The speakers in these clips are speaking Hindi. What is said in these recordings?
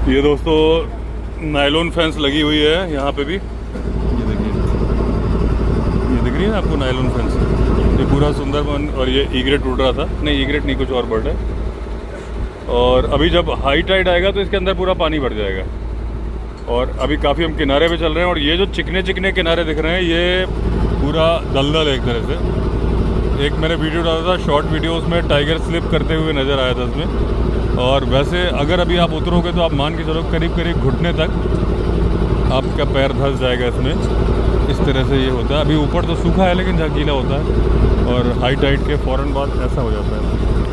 ये दोस्तों नायलॉन फेंस लगी हुई है यहाँ पे भी, ये देखिए, ये दिख रही है आपको नायलॉन फेंस। ये पूरा सुंदरबन, और ये ईग्रेट उड़ रहा था, नहीं ईग्रेट नहीं, कुछ और बर्ड है। और अभी जब हाई टाइड आएगा तो इसके अंदर पूरा पानी भर जाएगा। और अभी काफ़ी हम किनारे पे चल रहे हैं, और ये जो चिकने चिकने किनारे दिख रहे हैं ये पूरा दलदल है एक तरह से। एक मैंने वीडियो डाला था, शॉर्ट वीडियो, उसमें टाइगर स्लिप करते हुए नज़र आया था उसमें। और वैसे अगर अभी आप उतरोगे तो आप मान के चलो करीब करीब घुटने तक आपका पैर धंस जाएगा इसमें। इस तरह से ये होता है। अभी ऊपर तो सूखा है लेकिन जहाँ गीला होता है, और हाई टाइड के फ़ौरन बाद ऐसा हो जाता है।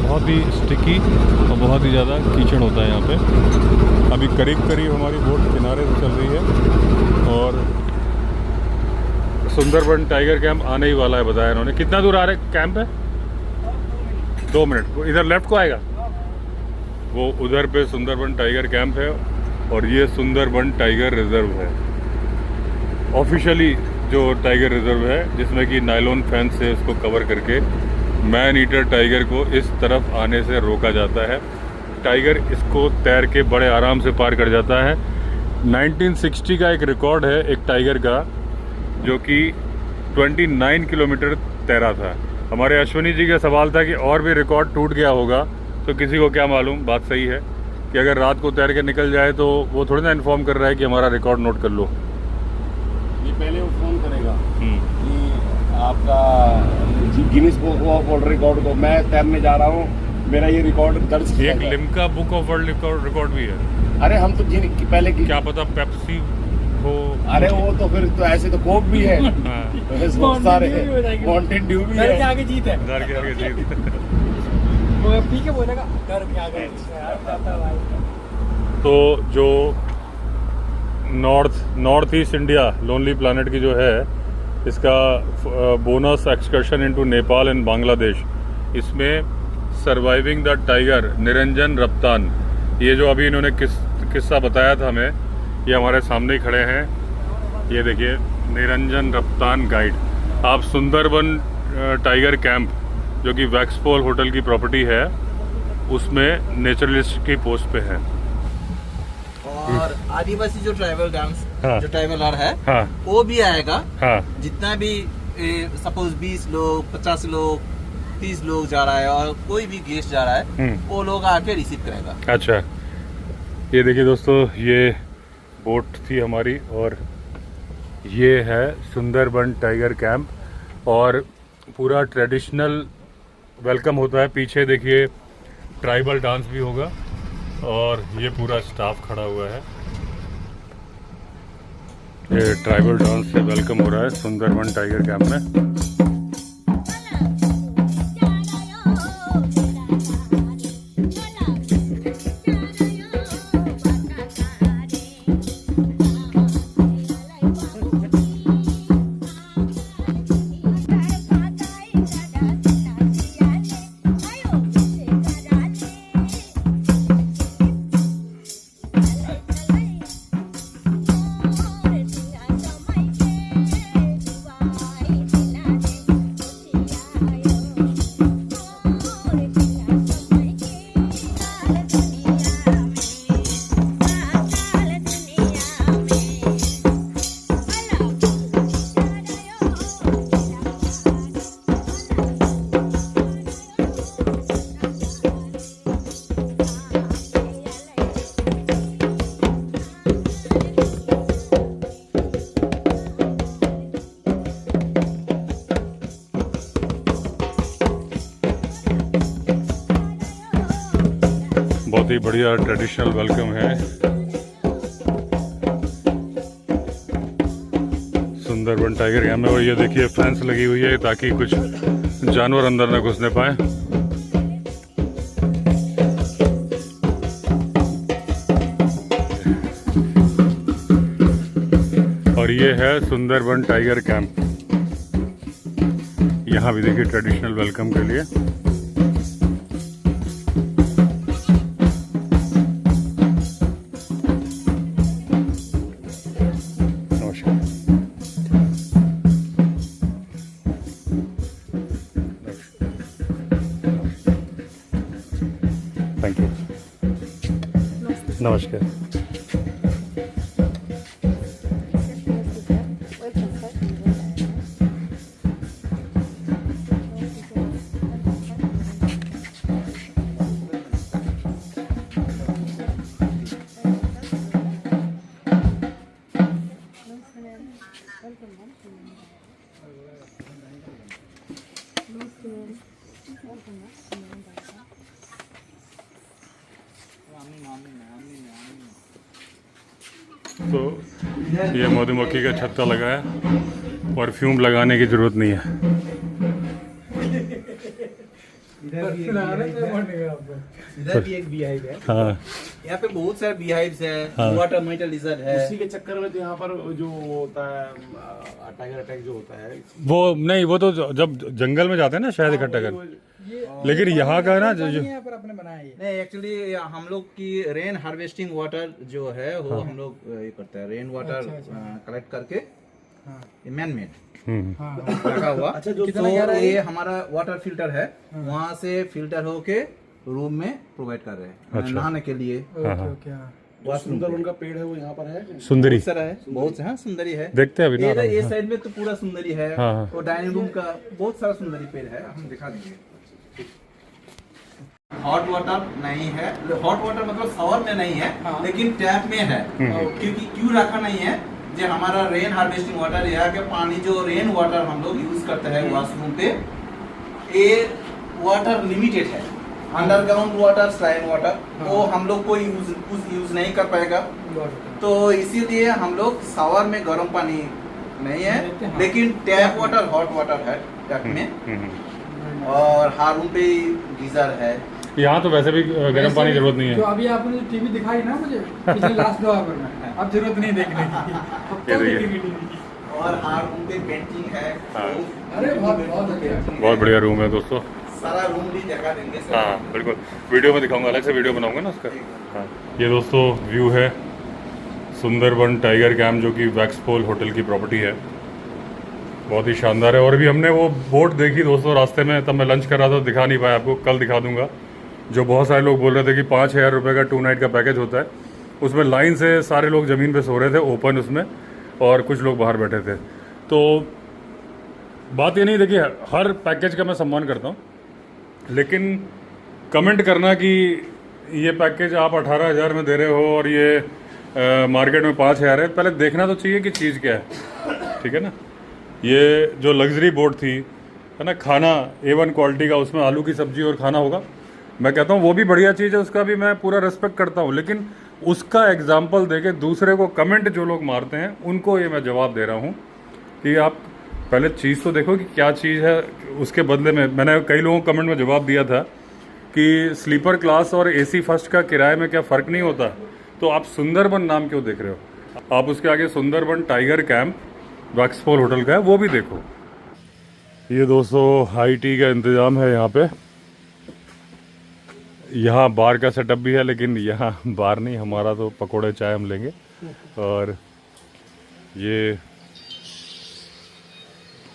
बहुत ही स्टिकी और बहुत ही ज़्यादा कीचड़ होता है यहाँ पे। अभी करीब करीब हमारी बोट किनारे से चल रही है, और सुंदरबन टाइगर कैंप आने ही वाला है, बताया इन्होंने। कितना दूर आ रहे कैंप है? 2 मिनट। इधर लेफ्ट को आएगा वो, उधर पे सुंदरबन टाइगर कैंप है, और ये सुंदरबन टाइगर रिजर्व है ऑफिशियली, जो टाइगर रिजर्व है, जिसमें कि नायलॉन फेंस से उसको कवर करके मैन ईटर टाइगर को इस तरफ आने से रोका जाता है। टाइगर इसको तैर के बड़े आराम से पार कर जाता है। 1960 का एक रिकॉर्ड है एक टाइगर का, जो कि 29 किलोमीटर तैरा था। हमारे अश्विनी जी का सवाल था कि और भी रिकॉर्ड टूट गया होगा, तो किसी को क्या मालूम। बात सही है कि अगर रात को तैर के निकल जाए तो वो थोड़ी ना इन्फॉर्म कर रहा है कि हमारा रिकॉर्ड नोट कर लो। ये पहले वो फोन करेगा कि आपका Guinness book of world record को, मैं तैरने जा रहा हूँ, मेरा ये रिकॉर्ड दर्ज किया एक Limca book of world record भी है। अरे हम तो पहले की क्या पता पेप्सी हो। अरे वो तो फिर तो ऐसे तो कोक भी है, बहुत सारे माउंटेन ड्यू भी है। आगे जीत है, डर के आगे जीत। वो पी के बोलेगा डर के आगे। तो जो north east India lonely planet की जो है, इसका bonus excursion into Nepal and Bangladesh, इसमें सर्वाइविंग द टाइगर निरंजन रफ्तान, ये जो अभी इन्होंने किस्सा बताया था हमें, ये हमारे सामने ही खड़े हैं। ये देखिए, निरंजन रफ्तान गाइड। आप सुंदरबन टाइगर कैंप, जो कि वैक्सपोल होटल की प्रॉपर्टी है, उसमें नेचुरलिस्ट की पोस्ट पे है। और आदिवासी जो ट्राइबल डांस, हाँ, जो ट्राइबल आर्ट है, हाँ, वो भी आएगा। हाँ, जितना भी सपोज 20 लोग, 50 लोग, 30 लोग जा रहा है, और कोई भी गेस्ट जा रहा है, वो लोग आके रिसीव करेगा। अच्छा, ये देखिए दोस्तों, ये बोट थी हमारी, और ये है सुंदरबन टाइगर कैंप, और पूरा ट्रेडिशनल वेलकम होता है। पीछे देखिए ट्राइबल डांस भी होगा, और ये पूरा स्टाफ खड़ा हुआ है। ये ट्राइबल डांस से वेलकम हो रहा है सुंदरबन टाइगर कैंप में। बहुत ही बढ़िया ट्रेडिशनल वेलकम है सुंदरबन टाइगर कैंप में। और ये देखिए फेंस लगी हुई है ताकि कुछ जानवर अंदर न घुसने पाए। और ये है सुंदरबन टाइगर कैंप। यहाँ भी देखिए ट्रेडिशनल वेलकम के लिए। थैंक यू, नमस्कार। तो ये मधुमक्खी का छत्ता लगा है, परफ्यूम लगाने की जरूरत नहीं है। इधर भी एक बीहाइव है। हाँ यहाँ पे बहुत सारे बीहाइव्स है। हाँ। वाटर मेटल लिजर्ड है। उसी के चक्कर में तो यहाँ पर जो होता है टाइगर अटैक जो होता है, वो नहीं, वो तो जब जंगल में जाते हैं ना शहद इकट्ठा कर, लेकिन यहाँ का है ना जो यहाँ पर अपने बनाया ये। नहीं, एक्चुअली हम लोग की रेन हार्वेस्टिंग वाटर जो है वो हम लोग ये करते हैं, रेन वाटर कलेक्ट करके मैन मेड लगा हुआ। अच्छा, जो तो ये हमारा वाटर फिल्टर है, वहाँ से फिल्टर होके रूम में प्रोवाइड कर रहे हैं नहाने के लिए। ओके हाँ। सुंदरबन का पेड़ है वो यहाँ पर है। सुंदरी बहुत सारा है, बहुत से। हाँ, सुंदरी है। देखते हैं अभी ना। ये साइड में तो पूरा सुंदरी है। हाँ। और डाइनिंग रूम का बहुत सारा सुंदरी पेड़ है, हम दिखा देंगे। हॉट वाटर नहीं है, हॉट वाटर मतलब शॉवर में नहीं है, लेकिन टैप में है। क्योंकि क्यों रखा नहीं है, जो हमारा रेन हार्वेस्टिंग वाटर, यहाँ के पानी जो रेन वाटर हम लोग यूज करते हैं वॉशरूम पे, ये वाटर लिमिटेड है। अंडरग्राउंड वाटर, स्लाइन वाटर वो हम लोग को यूज नहीं कर पाएगा। तो इसीलिए हम लोग शॉवर में गर्म पानी नहीं है, लेकिन टैप वाटर, हॉट वाटर है टैप में। और हर रूम पे गीजर है। यहाँ तो वैसे भी गर्म पानी की जरूरत नहीं जो है। अभी आपने जो टीवी दिखाई ना मुझे पिछले लास्ट 2 आवर में, अब जरूरत नहीं देखने की। अब तो देखिए। देखेंगे टीवी। और हर रूम पे पेंटिंग है। हाँ। अरे बहुत अच्छा। बहुत बढ़िया रूम है दोस्तों। सारा रूम भी दिखा देंगे सर। हाँ बिल्कुल, वीडियो में दिखाऊंगा, अलग से वीडियो बनाऊंगा ना उसका। हाँ, ये दोस्तों व्यू है सुंदरबन टाइगर कैंप, जो कि वैक्सफॉल होटल की प्रॉपर्टी है। बहुत ही शानदार है। और अभी हमने वो बोट देखी दोस्तों रास्ते में, तब मैं लंच कर रहा था, दिखा नहीं पाया आपको, कल दिखा दूंगा। जो बहुत सारे लोग बोल रहे थे कि 5,000 रुपये का 2 नाइट का पैकेज होता है, उसमें लाइन से सारे लोग ज़मीन पे सो रहे थे ओपन उसमें, और कुछ लोग बाहर बैठे थे। तो बात ये नहीं, देखिए हर पैकेज का मैं सम्मान करता हूँ, लेकिन कमेंट करना कि ये पैकेज आप 18,000 में दे रहे हो और ये मार्केट में 5,000 है, पहले देखना तो चाहिए कि चीज़ क्या है। ठीक है ना। ये जो लग्जरी बोट थी है ना, खाना A1 क्वालिटी का, उसमें आलू की सब्जी और खाना होगा। मैं कहता हूँ वो भी बढ़िया चीज़ है, उसका भी मैं पूरा रिस्पेक्ट करता हूँ, लेकिन उसका एग्जाम्पल देके दूसरे को कमेंट जो लोग मारते हैं उनको ये मैं जवाब दे रहा हूँ कि आप पहले चीज़ तो देखो कि क्या चीज़ है। उसके बदले में मैंने कई लोगों को कमेंट में जवाब दिया था कि स्लीपर क्लास और AC फर्स्ट का किराए में क्या फ़र्क नहीं होता, तो आप सुंदरबन नाम क्यों देख रहे हो? आप उसके आगे सुंदरबन टाइगर कैंप वैक्सफॉल होटल का है, वो भी देखो। ये दोस्तों हाई टी का इंतज़ाम है यहाँ पे। यहाँ बार का सेटअप भी है, लेकिन यहाँ बार नहीं, हमारा तो पकोड़े चाय हम लेंगे। और ये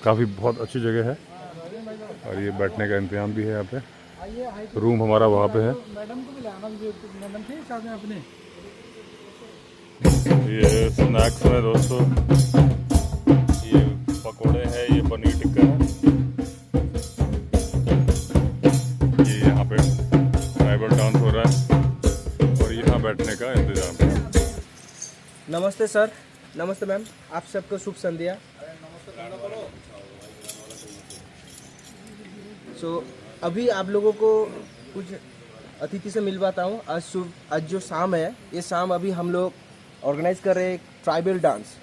काफ़ी बहुत अच्छी जगह है, और ये बैठने का इंतजाम भी है यहाँ पे। रूम हमारा वहाँ पे है। मैडम को भी लाना, मैडम थे साथ में अपने। ये स्नैक्स है दोस्तों, ये पकोड़े हैं, ये पनीर टिक्का है, ये यहाँ पे ट्राइबल डांस हो रहा है, और यहाँ बैठने का इंतजाम है। नमस्ते सर, नमस्ते मैम, आप सबको शुभ संध्या। अभी आप लोगों को कुछ अतिथि से मिलवाता हूँ। आज जो शाम है, ये शाम अभी हम लोग ऑर्गेनाइज कर रहे हैं एक ट्राइबल डांस।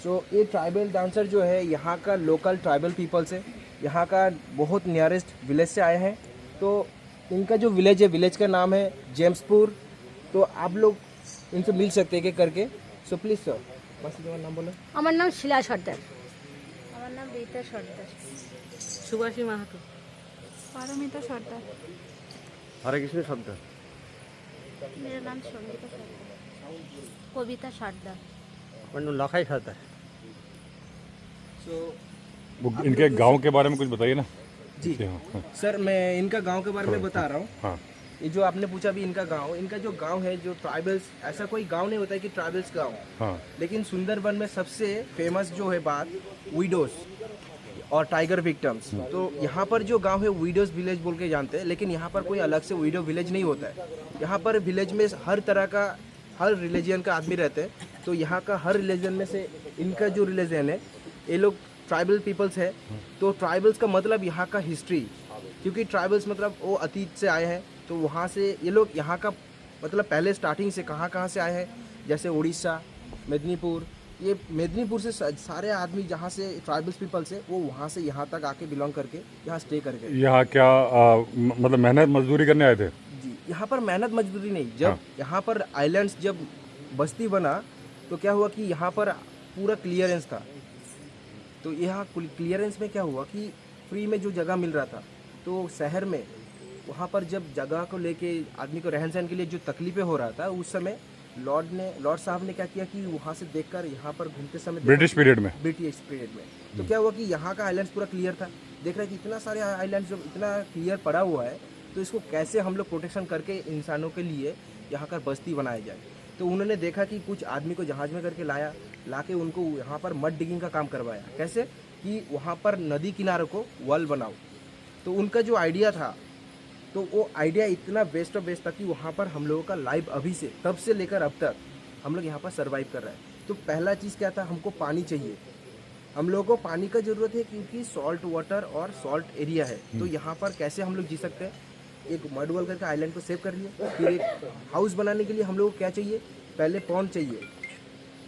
ये ट्राइबल डांसर जो है यहाँ का लोकल ट्राइबल पीपल्स है, यहाँ का बहुत नियरेस्ट विलेज से आए हैं। तो इनका जो विलेज है, विलेज का नाम है जेम्सपुर। तो आप लोग इनसे मिल सकते हैं करके। प्लीज़ सर, बस तुम्हारा नाम बोलो। আমার নাম শিলা সর্দার। আমার নাম রীতা সর্দার। সুভাষী মাহাতো। পারমিতা সর্দার। हरे कृष्ण शब्द। मेरा नाम संगीता সর্দার। কবিতা সর্দার। लखाई खाता है। वो इनके गांव के बारे में कुछ बताइए ना। जी हाँ, सर, मैं इनका गांव के बारे में बता रहा हूँ। हाँ। ये जो आपने पूछा भी, इनका जो गांव है, जो ट्राइबल्स, ऐसा कोई गांव नहीं होता है कि ट्राइबल्स गांव। हाँ। लेकिन सुंदरबन में सबसे फेमस जो है बात, विडोज और टाइगर विक्टिम्स। तो यहाँ पर जो गांव है विडोज विलेज बोल के जानते हैं, लेकिन यहाँ पर कोई अलग से विडो विलेज नहीं होता है। यहाँ पर विलेज में हर तरह का, हर रिलीजन का आदमी रहते हैं। तो यहाँ का हर रिलीजन में से इनका जो रिलीजन है, ये लोग ट्राइबल पीपल्स है। तो ट्राइबल्स का मतलब यहाँ का हिस्ट्री, क्योंकि ट्राइबल्स मतलब वो अतीत से आए हैं। तो वहाँ से ये लोग यहाँ का मतलब पहले स्टार्टिंग से कहाँ कहाँ से आए हैं, जैसे उड़ीसा, मेदिनीपुर, ये मेदिनीपुर से सारे आदमी जहाँ से ट्राइबल्स पीपल से वो वहाँ से यहाँ तक आके बिलोंग करके यहाँ स्टे कर गए। यहाँ क्या मतलब मेहनत मजदूरी करने आए थे? जी, यहाँ पर मेहनत मजदूरी नहीं, जब यहाँ पर आइलैंड्स जब बस्ती बना तो क्या हुआ कि यहाँ पर पूरा क्लियरेंस था। तो यहाँ क्लियरेंस में क्या हुआ कि फ्री में जो जगह मिल रहा था, तो शहर में वहाँ पर जब जगह को लेके आदमी को रहन सहन के लिए जो तकलीफें हो रहा था, उस समय लॉर्ड साहब ने क्या किया कि वहाँ से देखकर यहाँ पर घूमते समय ब्रिटिश पीरियड में तो क्या हुआ कि यहाँ का आइलैंड्स पूरा क्लियर था। देख रहे हैं कि इतना सारे आइलैंड्स जब इतना क्लियर पड़ा हुआ है, तो इसको कैसे हम लोग प्रोटेक्शन करके इंसानों के लिए यहाँ का बस्ती बनाया जाए। तो उन्होंने देखा कि कुछ आदमी को जहाज में करके लाके उनको यहाँ पर मड डिगिंग का काम करवाया। कैसे कि वहाँ पर नदी किनारे को वॉल बनाओ। तो उनका जो आइडिया था, तो वो आइडिया इतना बेस्ट ऑफ बेस्ट था कि वहाँ पर हम लोगों का लाइफ अभी से तब से लेकर अब तक हम लोग यहाँ पर सर्वाइव कर रहे हैं। तो पहला चीज़ क्या था, हमको पानी चाहिए। हम लोगों को पानी का ज़रूरत है क्योंकि सॉल्ट वाटर और सॉल्ट एरिया है। तो यहाँ पर कैसे हम लोग जी सकते हैं, एक मड वॉल करके आइलैंड को सेव कर लिए। फिर एक हाउस बनाने के लिए हम लोग को क्या चाहिए, पहले पॉन्ड चाहिए।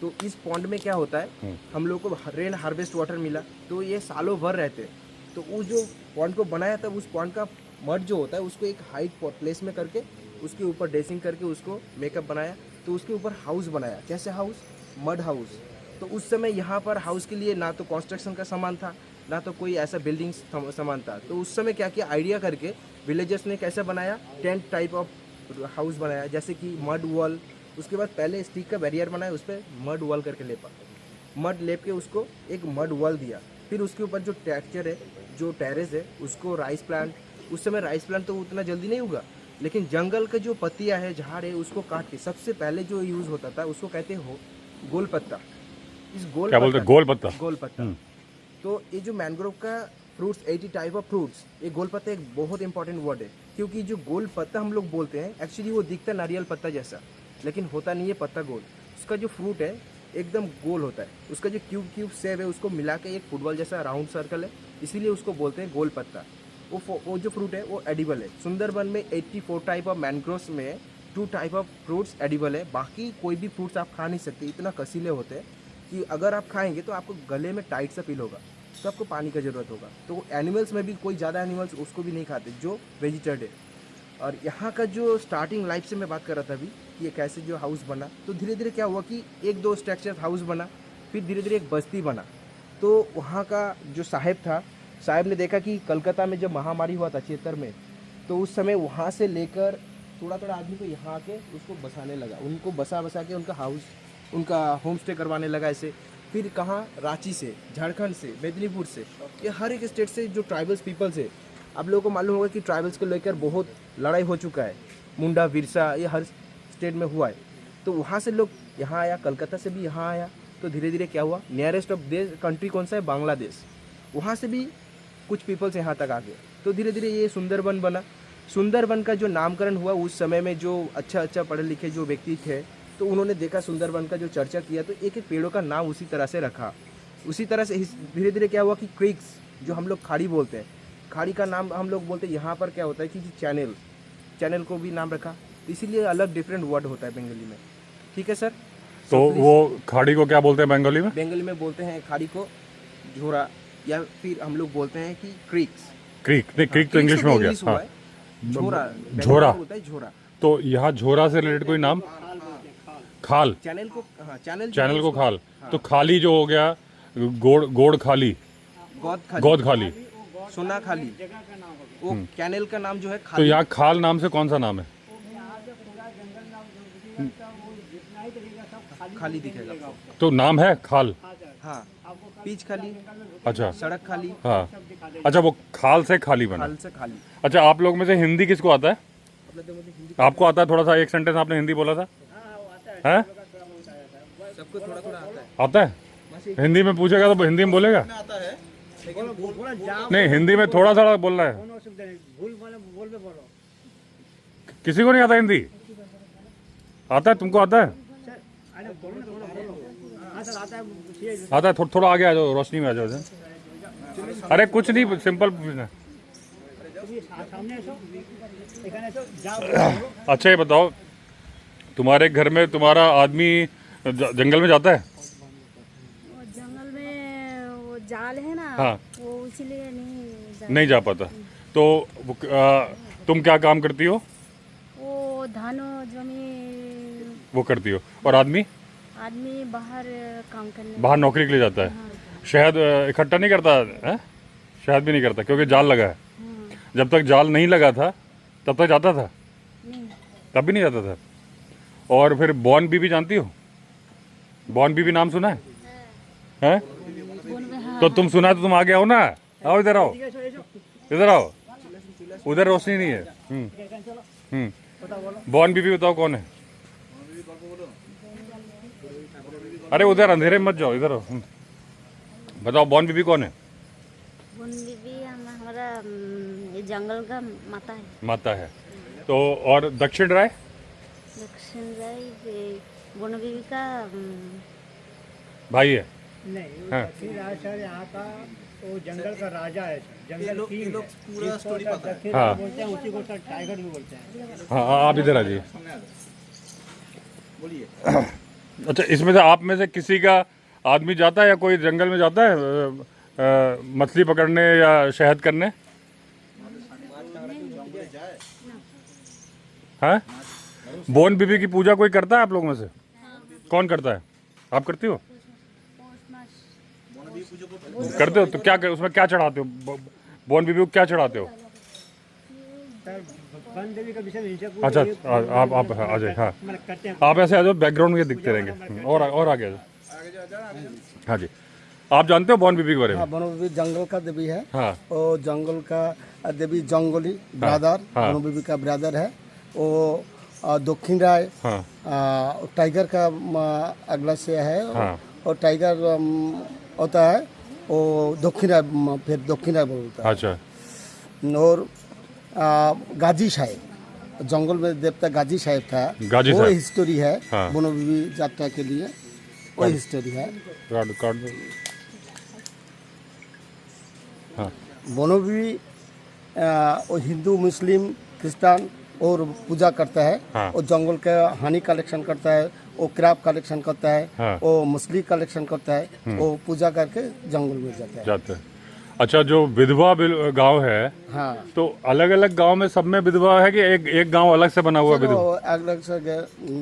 तो इस पॉन्ड में क्या होता है, हम लोग को रेन हार्वेस्ट वाटर मिला, तो ये सालों भर रहते हैं। तो वो जो पॉन्ड को बनाया था, उस पॉन्ड का मड जो होता है उसको एक हाइट प्लेस में करके उसके ऊपर ड्रेसिंग करके उसको मेकअप बनाया। तो उसके ऊपर हाउस बनाया। कैसे हाउस, मड हाउस। तो उस समय यहाँ पर हाउस के लिए ना तो कंस्ट्रक्शन का सामान था, ना तो कोई ऐसा बिल्डिंग सामान था। तो उस समय क्या किया, आइडिया करके विलेजर्स ने कैसे बनाया, टेंट टाइप ऑफ हाउस बनाया, जैसे कि मड वॉल। उसके बाद पहले स्टिक का बैरियर बनाया, उस पर मड वॉल करके मड लेप के उसको एक मड वॉल दिया। फिर उसके ऊपर जो टेक्सचर है, जो टेरेस है, उसको राइस प्लांट, उस समय राइस प्लांट तो उतना जल्दी नहीं होगा, लेकिन जंगल का जो पत्तियाँ है, झाड़ है, उसको काट के सबसे पहले जो यूज़ होता था उसको कहते हो गोल पत्ता। इस गोल क्या बोलते हैं, गोल पत्ता? गोल पत्ता। तो ये जो मैंग्रोव का फ्रूट्स, 80 टाइप ऑफ फ्रूट्स, ये गोल पत्ता एक बहुत इंपॉर्टेंट वर्ड है। क्योंकि जो गोल पत्ता हम लोग बोलते हैं, एक्चुअली वो दिखता है नारियल पत्ता जैसा, लेकिन होता नहीं है पत्ता गोल। उसका जो फ्रूट है एकदम गोल होता है। उसका जो क्यूब शेप है उसको मिला के एक फुटबॉल जैसा राउंड सर्कल है, इसीलिए उसको बोलते हैं गोल पत्ता। वो जो फ्रूट है वो एडिबल है। सुंदरबन में 84 टाइप ऑफ मैंग्रोव्स में 2 टाइप ऑफ फ्रूट्स एडिबल है। बाकी कोई भी फ्रूट्स आप खा नहीं सकते, इतना कसीले होते हैं कि अगर आप खाएंगे तो आपको गले में टाइट सा फील होगा, तो आपको पानी का ज़रूरत होगा। तो एनिमल्स में भी कोई ज़्यादा एनिमल्स उसको भी नहीं खाते जो वेजिटेड है। और यहाँ का जो स्टार्टिंग लाइफ से मैं बात कर रहा था अभी कि ये कैसे जो हाउस बना, तो धीरे धीरे क्या हुआ कि 1-2 स्ट्रक्चर हाउस बना, फिर धीरे धीरे एक बस्ती बना। तो वहाँ का जो साहिब था, साहिब ने देखा कि कलकत्ता में जब महामारी हुआ था 76 में, तो उस समय वहाँ से लेकर थोड़ा थोड़ा आदमी को यहाँ आके उसको बसाने लगा। उनको बसा के उनका हाउस, उनका होम स्टे करवाने लगा ऐसे। फिर कहाँ, रांची से, झारखंड से, मेदिनीपुर से, ये हर एक स्टेट से जो ट्राइबल्स पीपल्स है। आप लोगों को मालूम होगा कि ट्राइबल्स को लेकर बहुत लड़ाई हो चुका है, मुंडा बिरसा, ये हर स्टेट में हुआ है। तो वहाँ से लोग यहाँ आया, कलकत्ता से भी यहाँ आया। तो धीरे धीरे क्या हुआ, नियरेस्ट ऑफ कंट्री कौन सा है, बांग्लादेश, वहाँ से भी कुछ पीपल्स यहाँ तक आ गए। तो धीरे धीरे ये सुंदरबन बना। सुंदरबन का जो नामकरण हुआ, उस समय में जो अच्छा पढ़े लिखे जो व्यक्ति थे, तो उन्होंने देखा सुंदरबन का जो चर्चा किया, तो एक एक पेड़ों का नाम उसी तरह से रखा। उसी तरह से धीरे धीरे क्या हुआ कि क्रीक्स, जो हम लोग खाड़ी बोलते हैं, खाड़ी का नाम हम लोग बोलते हैं। यहाँ पर क्या होता है कि चैनल को भी नाम रखा। तो इसीलिए अलग डिफरेंट वर्ड होता है बंगाली में। ठीक है सर। तो वो खाड़ी को क्या बोलते हैं बंगाली में? बंगाली में बोलते हैं खाड़ी को झोरा, या फिर हम लोग बोलते हैं कि क्रीक्स। क्रीक तो इंग्लिश में हो गया। हाँ, झोरा होता है, झोरा। तो यहाँ झोरा से रिलेटेड कोई नाम? खाल। चैनल को, हाँ, चैनल को खाल। तो खाली जो हो गया, गोड़ खाली, गोद खाली, सोना खाली, वो कैनल का नाम जो है तो यहाँ खाल नाम से कौन सा नाम है? खाली दिखेगा आपको। तो नाम है खाल। हाँ, पीच खाली, अच्छा, सड़क खाली। हाँ, अच्छा, वो खाल से खाली बना। खाल से खाली। अच्छा, आप लोग में से हिंदी किसको आता है? आपको आता है? थोड़ा सा एक सेंटेंस आपने हिंदी बोला था, हैं? सबको थोड़ा थोड़ा आता है। आता है? हिंदी में पूछेगा तो हिंदी में बोलेगा? आता है, नहीं, हिंदी में थोड़ा सा बोलना है। किसी को नहीं आता हिंदी? आता है? तुमको आता है? आता है? थोड़ा आगे आ जाओ, रोशनी में आ जाओ। अरे कुछ नहीं, सिंपल पूछना। अच्छा, ये बताओ, तुम्हारे घर में तुम्हारा आदमी जंगल में जाता है? वो जंगल में वो जाल है ना, हाँ। वो इसलिए नहीं जा पाता। तो तुम क्या काम करती हो? वो धानो जमी वो करती हो। और आदमी आदमी बाहर काम करने बाहर नौकरी के लिए जाता है। शहद इकट्ठा नहीं करता है? शहद भी नहीं करता क्योंकि जाल लगा है। जब तक जाल नहीं लगा था तब तक जाता था? नहीं। तब भी नहीं जाता था। और फिर बॉर्न बीबी जानती हो? बॉर्न बीबी नाम सुना है? हैं? तो तुम सुना है तो तुम आगे आओ ना। आओ इधर आओ, इधर आओ। उधर रोशनी नहीं है। बॉर्न बीबी बताओ कौन है? अरे उधर अंधेरे में मत जाओ, इधर आओ। बताओ बॉर्न बीबी कौन है? बुन बीबी हमारा ये जंगल का माता है। माता है। तो और दक्षिण राय? दक्षिण राय बुन बीबी का भाई है। नहीं, हाँ। दक्षिण राय सर यहाँ का वो जंगल का राजा है सर। ये जंगल लोग किंग है। पूरा जिसको स्टोरी सर पता है। दक्षिण हाँ। राय बोलते हैं, उसी को सर टाइगर भी बोलते हैं। हाँ आप इधर आ जाइए। बोलिए। अच्छा, इसमें से आप में से किसी का आदमी जाता है या कोई जंगल में जाता है मछली पकड़ने या शहद करने? हाँ? बोन बीबी की पूजा कोई करता है आप लोगों में से? कौन करता है? आप करती हो? करते हो? तो क्या उसमें क्या चढ़ाते हो? बोन बीबी को क्या चढ़ाते हो? सर वन देवी का विषय नीचे को अच्छा, ये आप आ जाए। हाँ, मतलब करते हैं। आप ऐसे आ जाओ, बैकग्राउंड में दिखते रहेंगे। और आगे आ जाओ। हाँ जी, आप जानते हो बॉन बीबी के बारे में? हाँ, बनो बीबी जंगल का देवी है। हाँ। वो जंगल का देवी जंगली ब्रदर, हाँ। बनो बीबी का ब्रदर है। वो दक्षिण राय हाँ। टाइगर का अगला से है। हाँ। और टाइगर होता है वो दक्षिण राय, फिर दक्षिण राय बोलता है। अच्छा। और गाजी साहेब, जंगल में देवता गाजी साहेब था। गाजी वो साहेब। हिस्टोरी है। हाँ। बनो बीबी यात्रा के लिए वो हिस्टोरी है। कार्ड दो। हाँ। बनो बीबी वो हिंदू, मुस्लिम, क्रिश्चियन और पूजा करता है। हाँ। वो जंगल का हनी कलेक्शन करता है, वो क्रैब कलेक्शन करता है। हाँ। वो मछली कलेक्शन करता है। वो पूजा करके जंगल में जाता है। जाते हैं। अच्छा, जो विधवा गांव है, हाँ। तो अलग अलग गांव में सब में विधवा है कि एक गांव अलग से बना हुआ है विधवा? वो अलग से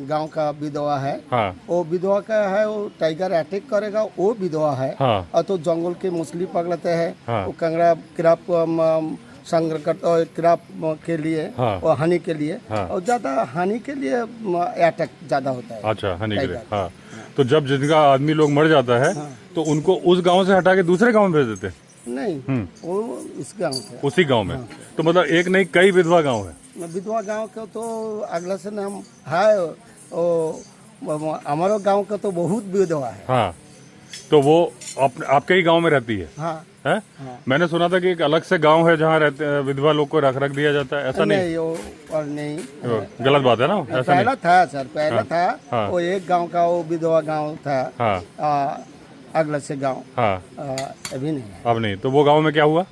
गांव का विधवा है। हाँ। वो विधवा का है, वो टाइगर अटैक करेगा, वो विधवा है। हाँ। और तो जंगल के मछली पकड़ते हैं। हाँ। वो कंगड़ा क्रैब संग्रह करता है, क्रैब के लिए। हाँ। और हनी के लिए। हाँ। और ज्यादा हनी के लिए अटैक ज्यादा होता है। अच्छा, हनी के लिए। टाइगर। हाँ। तो जब जिनका आदमी लोग मर जाता है तो उनको उस गांव से हटा के दूसरे गांव में भेज देते हैं? नहीं, वो इस गांव के उसी गांव में। तो मतलब एक नहीं कई विधवा गांव है। विधवा गांव के तो अगला से नाम है। वो हमारे गांव का तो बहुत विधवा है। हाँ। तो वो आपके ही गांव में रहती है? हाँ। है? मैंने सुना था कि एक अलग से गांव है जहाँ रहते विधवा लोग को रख दिया जाता है, ऐसा नहीं? वो और नहीं, गलत बात है ना, ऐसा पहला नहीं। था सर, पहला हाँ। था। हाँ। वो एक गांव का वो विधवा गांव था। हाँ। अगला से गांव हाँ। अभी नहीं है। अब नहीं। तो वो गांव में क्या हुआ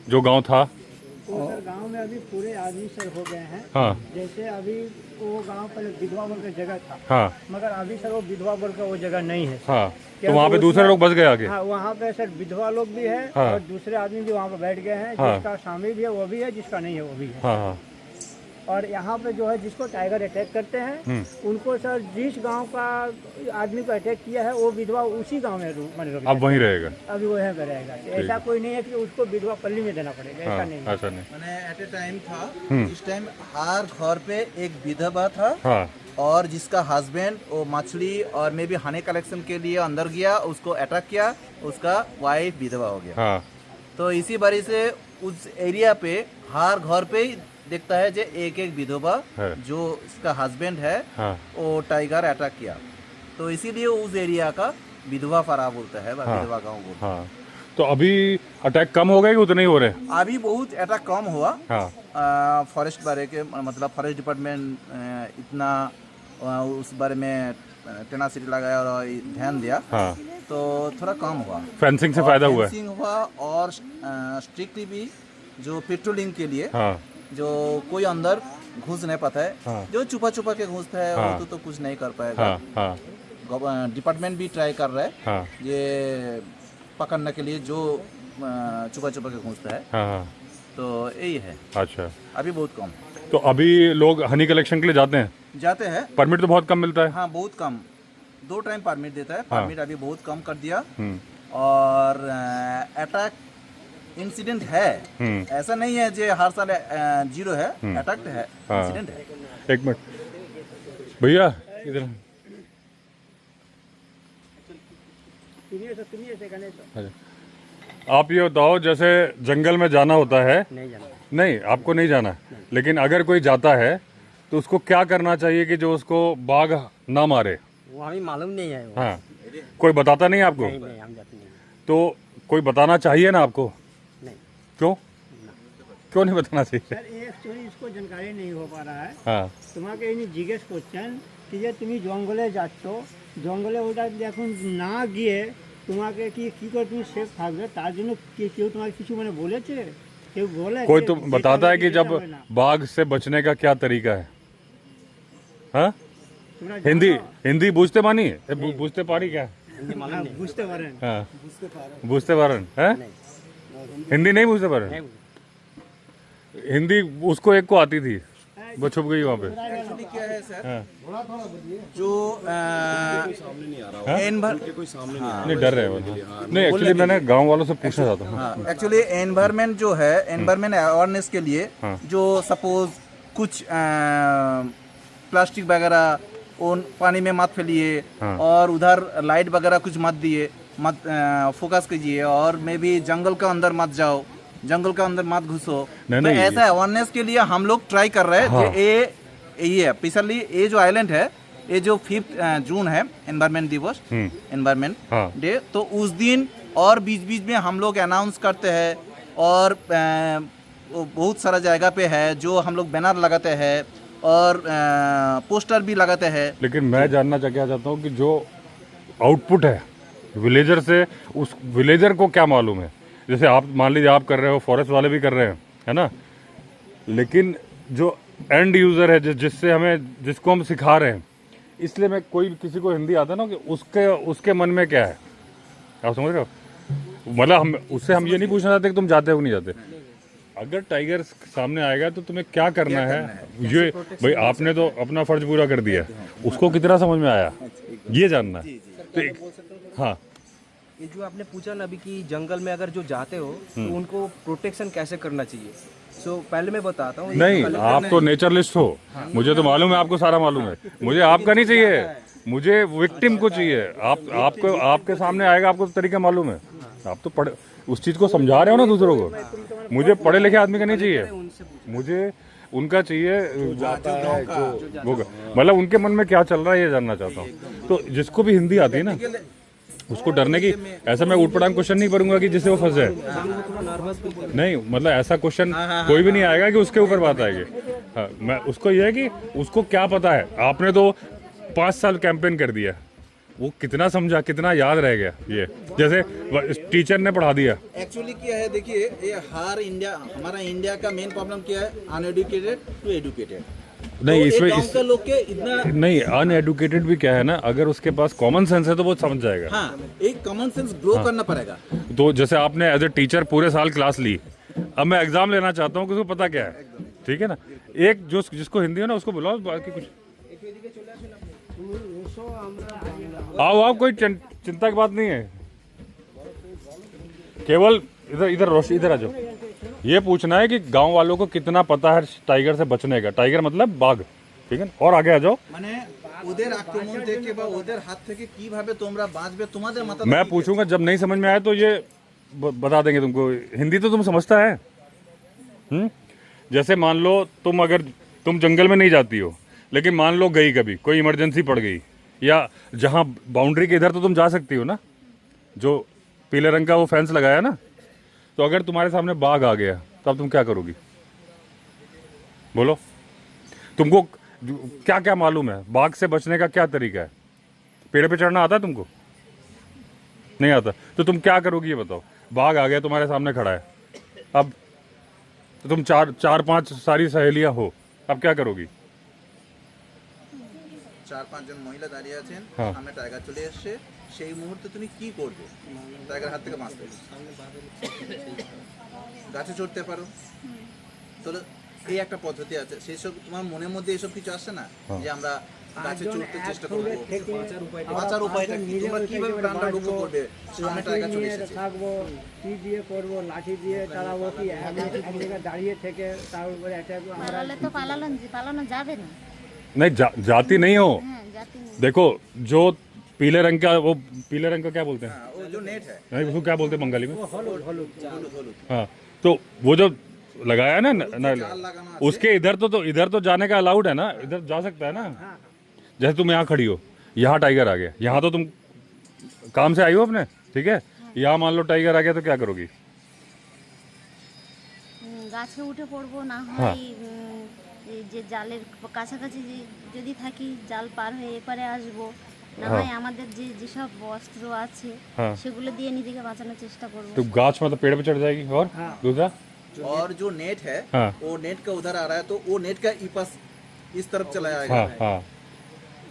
जो गांव था? सर गांव में अभी पूरे आदमी सर हो गए हैं। हाँ। जैसे अभी वो गांव पहले विधवा बोल का जगह था। हाँ। मगर अभी सर वो विधवा बोल का वो जगह नहीं है। हाँ। क्या तो वहाँ पे वो दूसरे उसमें- लोग बस गए आगे? हाँ, वहाँ पे सर विधवा लोग भी है। हाँ। और दूसरे आदमी भी वहाँ पे बैठ गए हैं। हाँ। जिसका स्वामी भी है वो भी है, जिसका नहीं है वो भी है। हाँ। हाँ। और यहाँ पे जो है जिसको टाइगर अटैक करते हैं उनको सर जिस गांव का आदमी को अटैक किया है वो विधवा उसी गांव में अब वहीं रहेगा? अभी वो यहाँ पे रहेगा। ऐसा कोई नहीं है कि उसको विधवा पल्ली में देना पड़ेगा। हाँ, ऐसा नहीं है। ऐसा नहीं। मैंने एट ए टाइम था, इस टाइम हर घर पे एक विधवा था। हाँ। और जिसका हस्बैंड वो मछली और मे भी हनी कलेक्शन के लिए अंदर गया, उसको अटैक किया, उसका वाइफ विधवा हो गया। हाँ। तो इसी वजह से उस एरिया पे हर घर पे ही देखता है जो एक एक विधवा है। जो उसका हस्बैंड है हाँ। वो टाइगर अटैक किया। तो इसीलिए उस एरिया का विधवा फरा बोलता है, हाँ। विधवा गांव बोलता है। हाँ। तो अभी अटैक कम हो गए कि उतने ही हो रहे हैं? अभी बहुत अटैक कम हुआ। हाँ। फॉरेस्ट बारे के मतलब फॉरेस्ट डिपार्टमेंट इतना उस बारे में टेनासिटी लगाया और ध्यान दिया। हाँ। तो थोड़ा कम हुआ। फेंसिंग से फायदा हुआ है? फेंसिंग हुआ और स्ट्रिक्टली भी जो पेट्रोलिंग के लिए हाँ। जो कोई अंदर घुस नहीं पाता है। हाँ। जो छुपा छुपा के घुसता है हाँ। वो तो कुछ नहीं कर पाएगा। हाँ हाँ डिपार्टमेंट भी ट्राई कर रहा है हाँ ये पकड़ने के लिए जो छुपा छुपा के घुसता है। हाँ हाँ। तो यही है, अच्छा, अभी बहुत कम तो अभी लोग हनी कलेक्शन के लिए जाते हैं, जाते हैं। परमिट तो बहुत कम मिलता है। हाँ बहुत कम, 2 टाइम परमिट देता है। परमिट अभी बहुत कम कर दिया। हम्म, और अटैक इंसिडेंट है, ऐसा नहीं है जो हर साल 0 है, अटैक है, हाँ। इंसिडेंट है। एक मिनट भैया इधर। आप ये बताओ, जैसे जंगल में जाना होता है, नहीं आपको नहीं जाना, लेकिन अगर कोई जाता है तो उसको क्या करना चाहिए कि जो उसको बाघ ना मारे? वो हमें मालूम नहीं है। हाँ, कोई बताता नहीं आपको? हम जाते नहीं। तो कोई बताना चाहिए ना आपको? नहीं। क्यों क्यों नहीं बताना चाहिए? सर एक्चुअली इसको जानकारी नहीं हो पा रहा है। हाँ তোমাকে এই জিজ্ঞেস করছেন কি যে তুমি জঙ্গলে যাচ্ছ, জঙ্গলে ওটা যখন না গিয়ে তোমাকে কি কি করে তুমি সেফ থাকবে তার জন্য কেউ তোমাকে কিছু মানে বলেছে? কেউ বলে कोई যে तो যেতে बताता है হবে कि কি जब যেতে হবে না? बाघ से बचने का क्या तरीका है? हाँ, তোমরা हिंदी জানো? हिंदी बूझते पानी बूझते पानी क्या? হ্যাঁ, বুঝতে পারেন। हाँ बूझते पारन है, हिंदी नहीं बूझते पारन। हिंदी उसको एक को आती थी, वो छुप गई वहाँ पे। एक्चुअली क्या है सर, हाँ जो नहीं डर रहे हैं वो। नहीं एक्चुअली मैंने गांव वालों से पूछना चाहता हूँ। हाँ, एक्चुअली एनवायरनमेंट जो है, एनवायरनमेंट अवेयरनेस के लिए हाँ। जो सपोज कुछ प्लास्टिक वगैरह उन पानी में मत फैलिए, हाँ। और उधर लाइट वगैरह कुछ मत दिए, मत फोकस कीजिए, और मे भी जंगल का अंदर मत जाओ, जंगल का अंदर मत घुसो। नहीं, तो नहीं, ऐसा अवेयरनेस के लिए हम लोग ट्राई कर रहे हैं। हाँ। ये है स्पेशली ये जो आइलैंड है, ये जो 5 जून है एनवायरनमेंट दिवस, एनवायरनमेंट हाँ। डे, तो उस दिन और बीच बीच में हम लोग अनाउंस करते हैं, और बहुत सारा जगह पे है जो हम लोग बैनर लगाते हैं और पोस्टर भी लगाते हैं। लेकिन मैं जानना क्या चाहता हूँ कि जो आउटपुट है विलेजर से, उस विलेजर को क्या मालूम है? जैसे आप मान लीजिए आप कर रहे हो, फॉरेस्ट वाले भी कर रहे हैं, है ना, लेकिन जो एंड यूज़र है जिससे हमें, जिसको हम सिखा रहे हैं, इसलिए मैं कोई किसी को हिंदी आता ना कि उसके मन में क्या है, आप समझ रहे हो? मतलब हम उससे हम ये नहीं पूछना चाहते कि तुम जाते हो नहीं जाते। अगर टाइगर सामने आएगा तो तुम्हें क्या करना है, ये भाई आपने तो अपना फर्ज पूरा कर दिया, उसको कितना समझ में आया ये जानना है। तो हाँ, ये जो आपने पूछा ना अभी कि जंगल में अगर जो जाते हो तो उनको प्रोटेक्शन कैसे करना चाहिए। सो पहले मैं बताता हूँ। नहीं आप तो नेचरलिस्ट हो, मुझे तो मालूम है, आपको सारा मालूम है, मुझे आपका नहीं चाहिए, मुझे विक्टिम को चाहिए। आपको आपके सामने आएगा, आपको तो तरीका मालूम है, आप तो पढ़े उस चीज़ को समझा रहे हो ना दूसरों को। मुझे पढ़े लिखे आदमी का नहीं चाहिए, मुझे उनका चाहिए वो, मतलब उनके मन में क्या चल रहा है ये जानना चाहता हूँ। तो जिसको भी हिंदी आती है ना उसको डरने की, ऐसा मैं ऊटपटांग क्वेश्चन नहीं करूंगा कि जिससे वो फंस जाए, नहीं मतलब ऐसा क्वेश्चन कोई भी नहीं आएगा कि उसके ऊपर बात आएगी। हाँ, मैं उसको ये है कि उसको क्या पता है। आपने तो 5 साल कैंपेन कर दिया, वो कितना समझा, कितना याद रह गया, ये जैसे टीचर ने पढ़ा दिया। एक्चुअली क्या है, देखिए ये हमारा इंडिया का मेन प्रॉब्लम क्या है, अनएडुकेटेड टू एडुकेटेड। नहीं तो इसमें एक गांव के लोग के इतना नहीं, अनएडुकेटेड भी क्या है ना, अगर उसके पास कॉमन सेंस है तो वो समझ जाएगा। हाँ, एक कॉमन सेंस ग्रो करना पड़ेगा। तो जैसे आपने एज ए टीचर पूरे साल क्लास ली, अब मैं एग्जाम लेना चाहता हूँ कि उसको पता क्या है, ठीक है ना, एक जो जिसको हिंदी है ना उसको बुलाओ, बाकी कुछ आओ कोई चिंता की बात नहीं है, केवल इधर रोशनी इधर आ जाओ। ये पूछना है कि गांव वालों को कितना पता है टाइगर से बचने का, टाइगर मतलब बाघ, ठीक है, और आगे आ जाओ। মানে ওদের আক্রমণ থেকে বা ওদের হাত থেকে কিভাবে তোমরা বাঁচবে তোমাদের মাথা। मैं पूछूंगा, जब नहीं समझ में आया तो ये बता देंगे तुमको। हिंदी तो तुम समझता है। जैसे मान लो तुम जंगल में नहीं जाती हो, लेकिन मान लो गई कभी, कोई इमरजेंसी पड़ गई, या जहाँ बाउंड्री के इधर तो तुम जा सकती हो ना, जो पीले रंग का वो फेंस लगाया ना, तो अगर तुम्हारे सामने बाघ आ गया तो अब तुम क्या करोगी? बोलो, तुमको क्या क्या मालूम है, बाघ से बचने का क्या तरीका है? पेड़ पे चढ़ना आता है तुमको? नहीं आता, तो तुम क्या करोगी ये बताओ। बाघ आ गया तुम्हारे सामने खड़ा है, अब तो तुम चार पांच सारी सहेलियां हो, अब क्या करोगी? 4-5 জন মহিলা দাঁড়িয়ে আছেন, হ্যাঁ। সামনে টাইগার চলে এসেছে, সেই মুহূর্তে তুমি কি করবে? টাইগার হাত থেকে বাঁচতে গাছে চড়তে পারো, তাহলে এই একটা পদ্ধতি আছে। সেই সব তোমার মনের মধ্যে এসব কিছু আসছে না যে আমরা গাছে চড়তে চেষ্টা করবো? বাঁচার উপায়টা কি? তোমরা কিভাবে প্রাণটা রক্ষা করবে? সামনে টাইগার চলে এসেছে। থাকবো, কি দিয়ে করবো, লাঠি দিয়ে তাড়াবো, কি এক জায়গায় দাঁড়িয়ে থেকে তার উপরে অ্যাটাক আমরা পালালে তো পালানো যাবে না। नहीं जाती नहीं हो। হ্যাঁ, জাতি নেই। देखो जो पीले रंग का, वो पीले रंग का क्या बोलते हैं? হ্যাঁ, ও যে নেট है, नहीं उसको क्या बोलते हैं बंगाली में? হলুদ হলুদ হলুদ হলুদ हाँ, तो वो जो लगाया है ना জাল লাগানো আছে। उसके इधर तो जाने का अलाउड है ना, इधर जा सकता है ना। जैसे तुम यहाँ खड़ी हो, यहाँ टाइगर आ गया, यहाँ तो तुम काम से आई हो अपने, ठीक है, यहाँ मान लो टाइगर आ गया तो क्या करोगी? গাছে উঠে পড়বো, না হ্যাঁ। হয় এই যে জালের কাছাকাছি যদি থাকি জাল পার হয়ে এপারে আসবো, না হ্যাঁ। হয় আমাদের যেসব অস্ত্র আছে হ্যাঁ। সেগুলো দিয়ে নিজেকে বাঁচানোর চেষ্টা করবো। तो गाछ मतलब पेड़ पे चढ़ जाएगी, और दूसरा? और जो नेट है हाँ। वो नेट का उधर आ रहा है, तो वो नेट का इस तरफ चला जाएगा। हाँ हाँ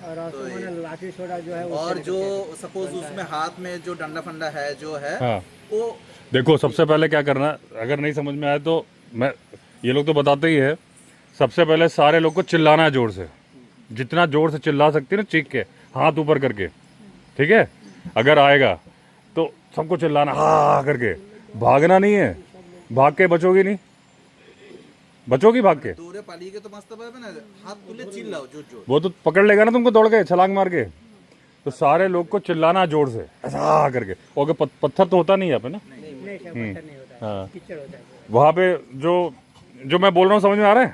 और मैंने लाठी छोड़ा जो है वो और जो सपोज उसमें हाथ में जो डंडा फंडा है जो है हाँ। वो देखो सबसे पहले क्या करना, अगर नहीं समझ में आए तो मैं, ये लोग तो बताते ही है, सबसे पहले सारे लोग को चिल्लाना है जोर से, जितना जोर से चिल्ला सकते हैं ना, चीख के, हाथ ऊपर करके, ठीक है। अगर आएगा तो सबको चिल्लाना हाँ करके, भागना नहीं है, भाग के बचोगी नहीं, बचोगी भाग के? দৌড়ে পালিয়ে গিয়ে তো বাঁচতে পারবে না, হাত তুলে চিল্লাও জোর জোর। वो तो पकड़ लेगा ना तुमको दौड़ के छलांग मार के। तो सारे लोग को चिल्लाना जोर से ऐसा करके, और अगर पत्थर तो होता नहीं है यहाँ पे ना, नहीं सब पत्थर नहीं होता है, हाँ, कीचड़ होता है। वहाँ पे जो जो मैं बोल रहा हूँ समझ में आ रहा है?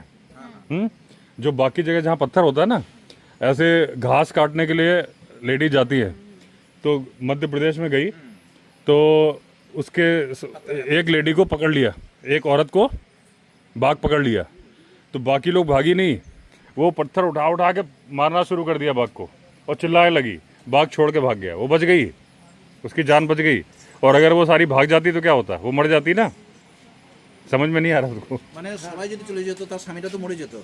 जो बाकी जगह जहाँ पत्थर होता है ना, ऐसे घास काटने के लिए लेडी जाती है, तो मध्य प्रदेश में गई तो उसके एक लेडी को पकड़ लिया, एक औरत को बाघ पकड़ लिया, तो बाकी लोग भागी नहीं, वो पत्थर उठा उठा के मारना शुरू कर दिया बाघ को, और चिल्लाने लगी, बाघ छोड़ के भाग गया, वो बच गई, उसकी जान बच गई। और अगर वो सारी भाग जाती तो क्या होता, वो मर जाती ना। समझ में नहीं आ रहा उसको। মানে সবাই যদি চলে যেত তার স্বামীটা তো মরে যেত।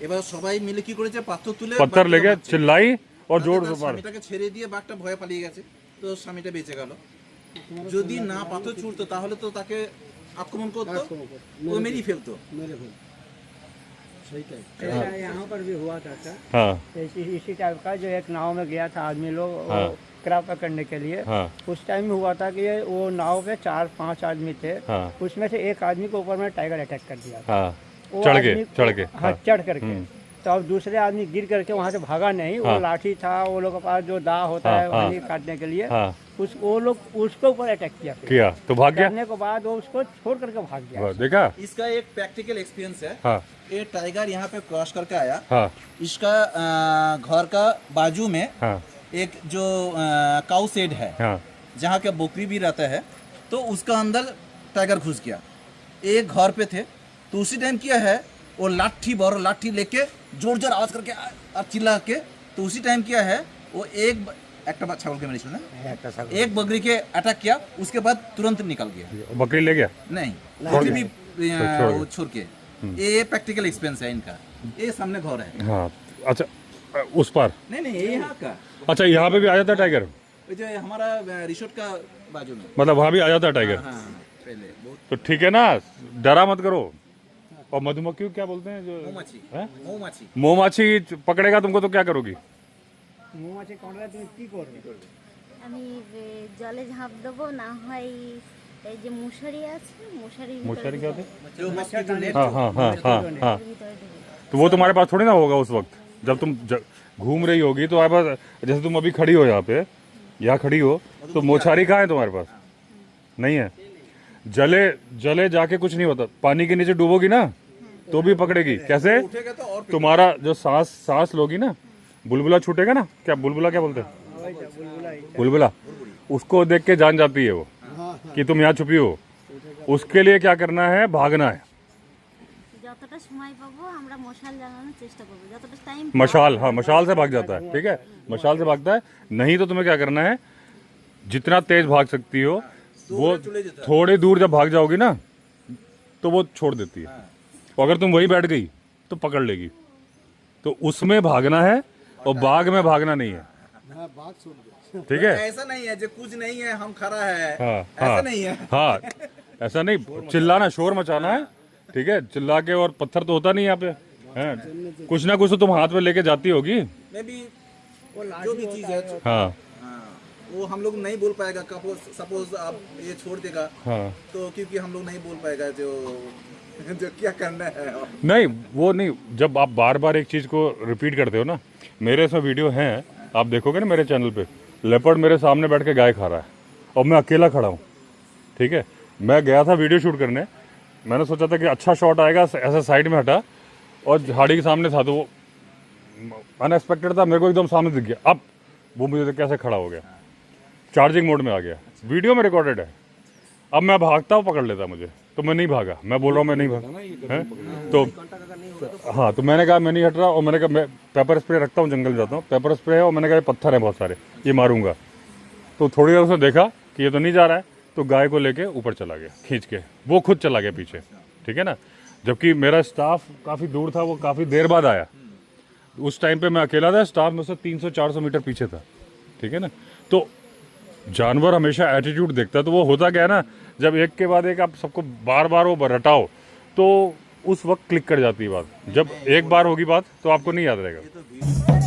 এবার সবাই মিলে কি করেছে, পাথর তুলে पत्थर लेके বাঘটাকে মারছে। चिल्लाई और তাতে जोर তার से मार। স্বামীটাকে ছেড়ে দিয়ে বাঘটা ভয়ে পালিয়ে গেছে, তো স্বামীটা বেঁচে গেল। যদি না পাথর ছুড়তো তাহলে তো তাকে আক্রমণ করতো, ও মেরেই ফেলতো। ऐसा यहाँ पर भी हुआ था सर, हाँ इसी टाइप का, जो एक नाव में गया था आदमी लोग हाँ। वो क्रैब पकड़ने के लिए। हाँ उस टाइम में हुआ था कि वो नाव पे 4-5 आदमी थे, हाँ उसमें से एक आदमी को ऊपर में टाइगर अटैक कर दिया। हाँ, वो चढ़ के आदमी चढ़ के, हाँ चढ़ करके, तो अब दूसरे आदमी गिर करके वहाँ से भागा नहीं, हाँ। वो लाठी था, वो लोग के पास जो दा होता हाँ, है हाँ। वही काटने के लिए, हाँ वो लोग उसके ऊपर अटैक किया। फिर किया तो भाग गया। करने के बाद वो उसको छोड़ करके भाग गया। वाह, देखा? इसका एक प्रैक्टिकल एक्सपीरियंस है। हाँ ये टाइगर यहाँ पे क्रॉस करके आया, हाँ इसका घर का बाजू में हाँ एक जो काऊ शेड है हाँ जहाँ का बकरी भी रहता है, तो उसका अंदर टाइगर घुस गया। एक घर पे थे, तो उसी टाइम क्या है, वो लाठी बड़ लाठी लेके जोर जोर आवाज करके और चिल्ला के, तो उसी टाइम क्या है, वो एक छागल के मेरे ना एक बकरी के अटैक किया, उसके बाद तुरंत निकल गया। बकरी ले गया। नहीं छोड़ बकरी भी छोड़ वो छोड़ के। ये प्रैक्टिकल एक्सपीरियंस है इनका। ये सामने घर है। हाँ अच्छा, उस पर, नहीं नहीं ये यहाँ का, अच्छा यहाँ पे भी आ जाता है टाइगर, वो जो हमारा रिसोर्ट का बाजू में। मतलब वहाँ भी आ जाता है टाइगर। हाँ पहले बहुत। तो ठीक है ना, डरा मत करो। और मधुमक्खी को क्या बोलते हैं जो मौमाछी हैं? मौमाछी मौमाछी पकड़ेगा तुमको तो क्या करोगी? মৌমাছি কামড়ালে তুমি কি করবে? আমি জলে ঝাঁপ দেবো, না হয় এই যে মশারি আছে, মশারির मच्छर क्या होते? जो मस्कीटो नेट हाँ हाँ हाँ हाँ हाँ, ভিতরে ঢুকে तो वो तुम्हारे पास थोड़ी ना होगा उस वक्त जब तुम घूम रही होगी, तो तुम्हारे पास, जैसे तुम अभी खड़ी हो यहाँ पे, यहाँ खड़ी हो, तो मोछारी कहाँ है तुम्हारे पास? नहीं है। जले जले जाके कुछ नहीं होता, पानी के नीचे डूबोगी ना तो भी पकड़ेगी। कैसे? उठेगा तो और तुम्हारा जो सांस लोगी ना, बुलबुला छूटेगा ना, क्या बुलबुला क्या बोलते हैं? बुलबुला, उसको देख के जान जाती है वो कि तुम यहाँ छुपी हो। उसके लिए क्या करना है, भागना है। যতটা সময় পাবো আমরা মশাল জ্বালানোর চেষ্টা করবো, যতটা টাইম मशाल, हाँ मशाल से भाग जाता है, ठीक है, मशाल से भागता है। नहीं तो तुम्हें क्या करना है, जितना तेज भाग सकती हो वो, थोड़ी दूर जब भाग जाओगी ना, तो वो छोड़ देती है, और अगर तुम वहीं बैठ गई तो पकड़ लेगी। तो उसमें भागना है और बाघ में भागना नहीं है, ठीक है? ऐसा नहीं है जो कुछ नहीं है हम खड़ा है, हाँ ऐसा हाँ नहीं है। हाँ, ऐसा नहीं, चिल्लाना, शोर मचाना है, ठीक है? चिल्ला के, और पत्थर तो होता नहीं यहाँ पे, हैं? कुछ ना कुछ तो तुम हाथ में लेके जाती होगी। मे बी जो भी चीज है, हाँ हाँ, वो हम लोग नहीं बोल पाएगा। सपोज आप ये छोड़ देगा हाँ, तो क्योंकि हम लोग नहीं बोल पाएगा जो जो क्या करना है। नहीं वो नहीं, जब आप बार बार एक चीज़ को रिपीट करते हो ना, मेरे इसमें वीडियो हैं, आप देखोगे ना मेरे चैनल पे, लेपर्ड मेरे सामने बैठ के गाय खा रहा है और मैं अकेला खड़ा हूँ, ठीक है? मैं गया था वीडियो शूट करने, मैंने सोचा था कि अच्छा शॉट आएगा, ऐसा साइड में हटा और झाड़ी के सामने था, तो वो अनएक्सपेक्टेड था, मेरे को एकदम सामने दिख गया। अब वो मुझे कैसे खड़ा हो गया, चार्जिंग मोड में आ गया, वीडियो में रिकॉर्डेड है। अब मैं भागता हूँ, पकड़ लेता मुझे, तो मैं नहीं भागा, मैं बोल रहा हूँ मैं नहीं भागा, हैं? तो हाँ, तो मैंने कहा मैं नहीं हट रहा, और मैंने कहा मैं पेपर स्प्रे रखता हूँ, जंगल जाता हूँ, पेपर स्प्रे है, और मैंने कहा ये पत्थर है बहुत सारे, ये मारूंगा। तो थोड़ी देर उसने देखा कि ये तो नहीं जा रहा है, तो गाय को लेके ऊपर चला गया खींच के, वो खुद चला गया पीछे, ठीक है ना? जबकि मेरा स्टाफ काफ़ी दूर था, वो काफ़ी देर बाद आया। उस टाइम पे मैं अकेला था, स्टाफ में से 300-400 मीटर पीछे था, ठीक है ना? तो जानवर हमेशा एटीट्यूड देखता है, तो वो होता क्या है ना, जब एक के बाद एक आप सबको बार बार वो रटाओ, तो उस वक्त क्लिक कर जाती है बात। जब एक बार होगी बात तो आपको नहीं याद रहेगा।